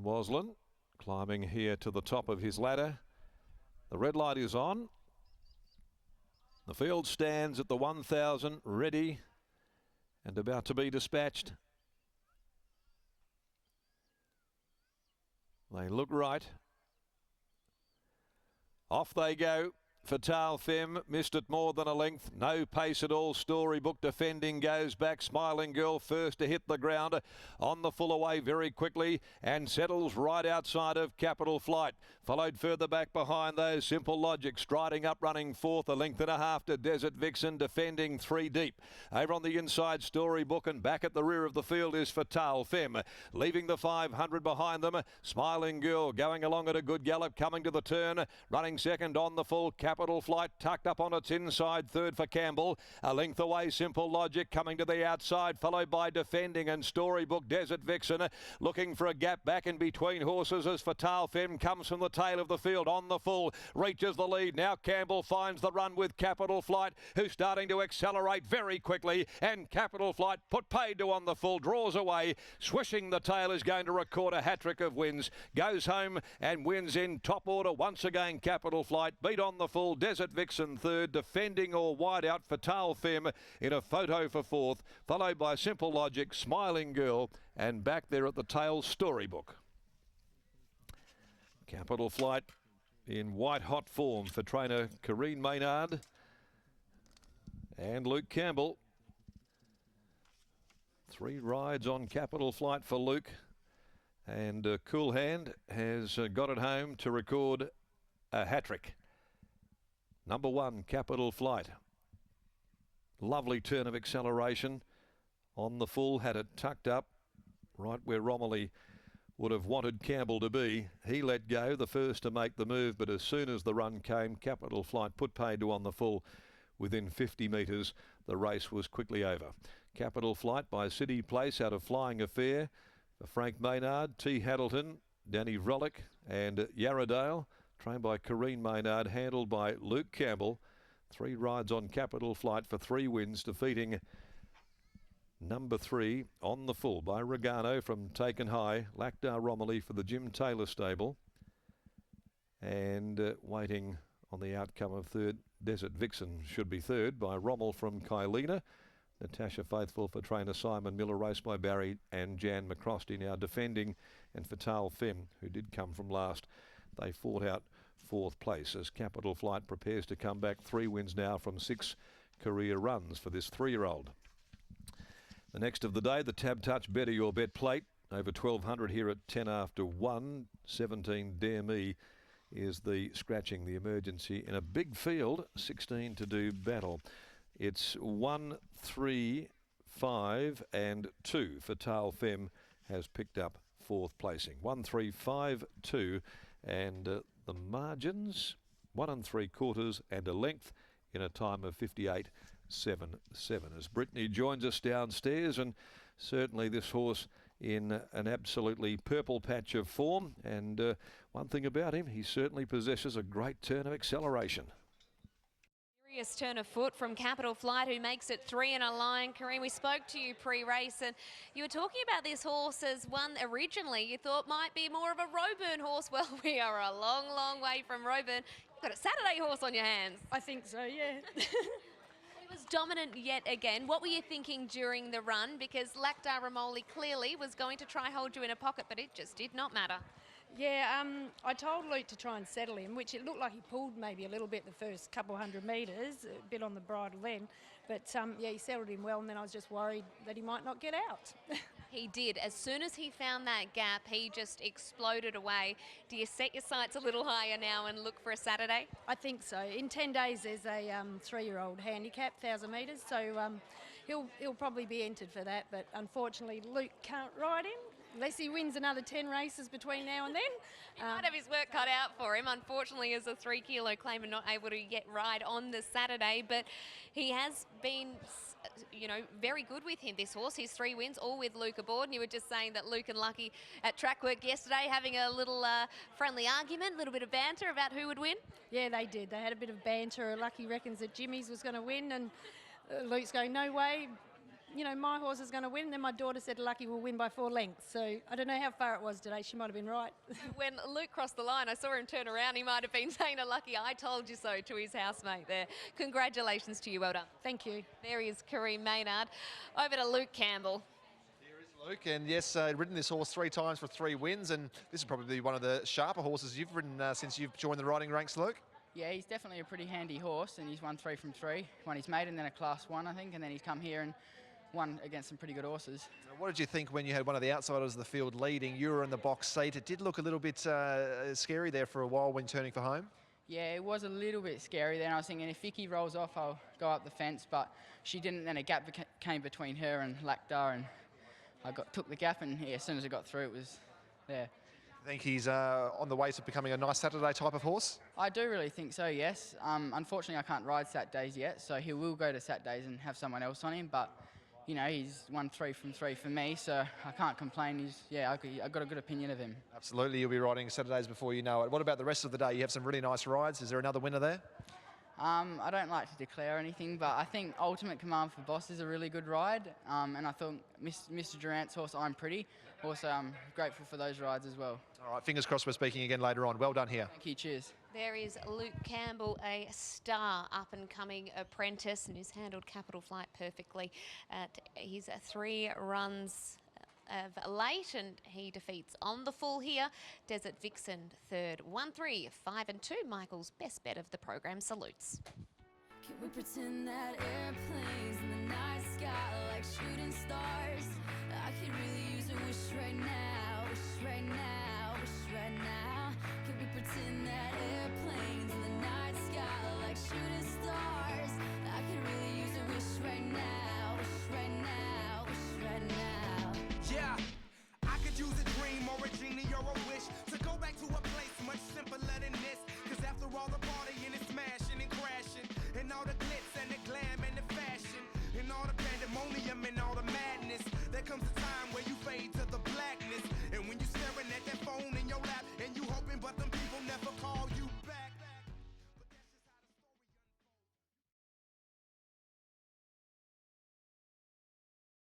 Waslin climbing here to the top of his ladder. The red light is on. The field stands at the 1,000, ready and about to be dispatched. They look right. Off they go. Fatale Femme missed it more than a length. No pace at all. Storybook defending goes back. Smiling Girl first to hit the ground. On the full away very quickly and settles right outside of Capital Flight. Followed further back behind those. Simple Logic striding up, running fourth. A length and a half to Desert Vixen, defending three deep. Over on the inside, Storybook, and back at the rear of the field is Fatale Femme. Leaving the 500 behind them. Smiling Girl going along at a good gallop, coming to the turn. Running second on the full. Capital Flight tucked up on its inside, third for Campbell. A length away, Simple Logic coming to the outside, followed by Defending and Storybook. Desert Vixen looking for a gap back in between horses as Fatale Femme comes from the tail of the field on the full, reaches the lead. Now Campbell finds the run with Capital Flight, who's starting to accelerate very quickly, and Capital Flight put paid to on the full, draws away. Swishing the tail is going to record a hat-trick of wins, goes home and wins in top order once again. Capital Flight beat on the full, Desert Vixen third, Defending or wide out Fatale Femme in a photo for fourth, followed by Simple Logic, Smiling Girl, and back there at the tail, Storybook. Capital Flight in white hot form for trainer Corrine Maynard and Luke Campbell. 3 rides on Capital Flight for Luke, and Cool Hand has got it home to record a hat-trick. Number 1, Capital Flight. Lovely turn of acceleration on the full, had it tucked up right where Romilly would have wanted Campbell to be. He let go, the first to make the move, but as soon as the run came, Capital Flight put paid to on the full. Within 50 metres, the race was quickly over. Capital Flight by City Place out of Flying Affair for Frank Maynard, T. Haddleton, Danny Vrolick and Yarradale. Trained by Corrine Maynard, handled by Luke Campbell. 3 rides on Capital Flight for 3 wins, defeating number 3 on the full by Regano from Taken High. Lactar Romilly for the Jim Taylor stable. And waiting on the outcome of third, Desert Vixen should be third by Rommel from Kylena. Natasha Faithful for trainer Simon Miller, raced by Barry and Jan McCrosty. Now Defending and Fatale Femme, who did come from last. They fought out 4th place as Capital Flight prepares to come back. 3 wins now from 6 career runs for this 3-year-old. The next of the day, the Tab Touch Better Your Bet plate. Over 1,200 here at 10 after 1. 17 Dare Me is the scratching, the emergency in a big field. 16 to do battle. It's 1, 3, 5 and 2. Fatale Femme has picked up 4th placing. 1, 3, 5, 2. And the margins 1 3/4 and a length in a time of 58.77. As Brittany joins us downstairs, and certainly this horse in an absolutely purple patch of form. And one thing about him, he certainly possesses a great turn of acceleration. Serious turn of foot from Capital Flight, who makes it 3 in a line. Kareem, we spoke to you pre-race and you were talking about this horse as one originally you thought might be more of a Roburn horse. Well, we are a long, long way from Roburn. You've got a Saturday horse on your hands. I think so, yeah. He was dominant yet again. What were you thinking during the run? Because Lactar Romilly clearly was going to try hold you in a pocket, but it just did not matter. Yeah, I told Luke to try and settle him, which it looked like he pulled maybe a little bit the first couple 100 metres, a bit on the bridle then. But yeah, he settled him well, and then I was just worried that he might not get out. He did. As soon as he found that gap, he just exploded away. Do you set your sights a little higher now and look for a Saturday? I think so. In 10 days, there's a 3-year-old handicap, 1,000 metres, so he'll probably be entered for that. But unfortunately, Luke can't ride him. Unless he wins another 10 races between now and then. He might have his work cut out for him. Unfortunately, as a 3-kilo claimer, not able to yet ride on the Saturday, but he has been, you know, very good with him, this horse. His 3 wins, all with Luke aboard. And you were just saying that Luke and Lucky at track work yesterday having a little friendly argument, a little bit of banter about who would win. Yeah, they did. They had a bit of banter. Lucky reckons that Jimmy's was going to win, and Luke's going, no way. you know, my horse is going to win. Then my daughter said Lucky will win by 4 lengths. So I don't know how far it was today. She might have been right. When Luke crossed the line, I saw him turn around. He might have been saying to Lucky, I told you so, to his housemate there. Congratulations to you. Well done. Thank you. There is Kareem Maynard. Over to Luke Campbell. Luke, and yes, ridden this horse 3 times for 3 wins, and this is probably one of the sharper horses you've ridden since you've joined the riding ranks, Luke. Yeah, he's definitely a pretty handy horse, and he's won 3 from 3. Won his maiden, then a Class 1, I think, and then he's come here and won against some pretty good horses. What did you think when you had one of the outsiders of the field leading? You were in the box seat. It did look a little bit scary there for a while when turning for home. Yeah, it was a little bit scary then. I was thinking if Vicky rolls off, I'll go up the fence, but she didn't. Then a gap came between her and Lactar, and I took the gap, and yeah, as soon as I got through, it was there. I think he's on the way to becoming a nice Saturday type of horse. I do really think so, yes. Unfortunately, I can't ride Saturdays yet, so he will go to Saturdays and have someone else on him, but you know, he's won 3 from 3 for me, so I can't complain. I've got a good opinion of him. Absolutely, you'll be riding Saturdays before you know it. What about the rest of the day? You have some really nice rides. Is there another winner there? I don't like to declare anything, but I think Ultimate Command for Boss is a really good ride, and I thought Mr. Durant's horse, I'm Pretty. Also, I'm grateful for those rides as well. All right, fingers crossed we're speaking again later on. Well done here. Thank you, cheers. There is Luke Campbell, a star up-and-coming apprentice, and who's handled Capital Flight perfectly at his 3 runs of late, and he defeats On the Full here. Desert Vixen third, 1-3, 5 and 2. Michael's best bet of the program salutes. Can we pretend that airplanes in the night sky like shooting stars? I could really use a wish right now, wish right now, wish right now. Can we pretend that airplanes in the night sky like shooting stars? I could really use a wish right now, wish right now, wish right now. Yeah, I could use a dream or a genie or a wish to go back to a place much simpler than this. Cause after all the partying and smashing and crashing, and all the glitz and the glam and the fashion, and all the pandemonium and all the madness, there comes a time where you fade